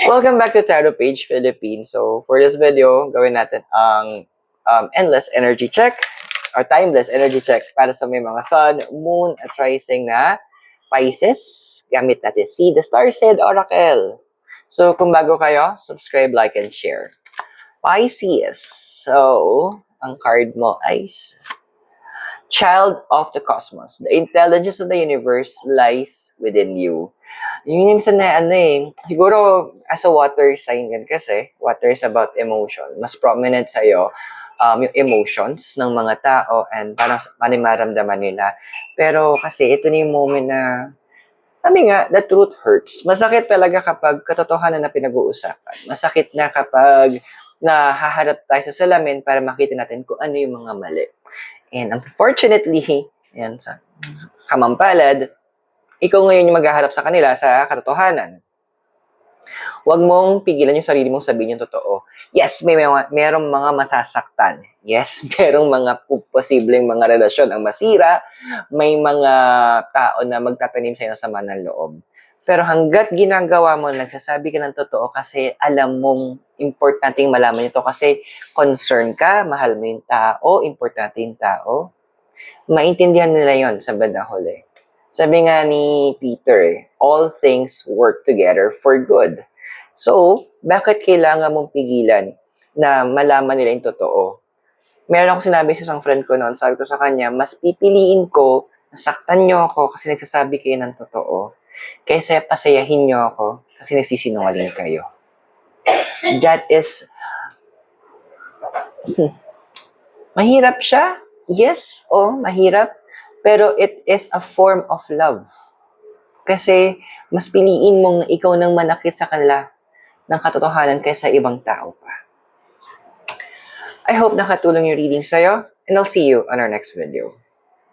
Welcome back to Tarot Page Philippines. So, for this video, gawin natin ang endless energy check or timeless energy check para sa may mga Sun, Moon, at Rising na Pisces. Gamit natin si The Starseed Oracle. So, kung bago kayo, subscribe, like, and share. Pisces. So, ang card mo ay Child of the Cosmos. The intelligence of the universe lies within you. Yung minsan na siguro as a water sign yan kasi, water is about emotion. Mas prominent sa'yo yung emotions ng mga tao and parang maramdaman nila. Pero kasi ito na yung moment na, sabi nga, the truth hurts. Masakit talaga kapag katotohanan na pinag-uusapan. Masakit na kapag nahaharap tayo sa salamin para makita natin kung ano yung mga mali. And unfortunately, yan, sa kamampalad, ikaw ngayon yung maghaharap sa kanila sa katotohanan. Huwag mong pigilan yung sarili mong sabihin yung totoo. Yes, merong mga masasaktan. Yes, merong mga posibleng mga relasyon ang masira. May mga tao na magtatanim sa'yo ng sama ng loob. Pero hanggat ginagawa mo, nagsasabi ka ng totoo kasi alam mong importanteng malaman ito kasi concern ka, mahal mo yung tao, importante yung tao, maintindihan nila yon sa bandang huli. Sabi nga ni Peter, all things work together for good. So, bakit kailangan mong pigilan na malaman nila yung totoo? Meron akong sinabi sa isang friend ko noon, sabi ko sa kanya, mas pipiliin ko na saktan nyo ako kasi nagsasabi kayo ng totoo, kaysa pasayahin nyo ako kasi nagsisinungaling kayo. That is, mahirap siya. Yes, mahirap. Pero it is a form of love. Kasi mas piliin mong ikaw nang manakit sa kanila ng katotohanan kaysa ibang tao pa. I hope nakatulong yung reading sa'yo, and I'll see you on our next video.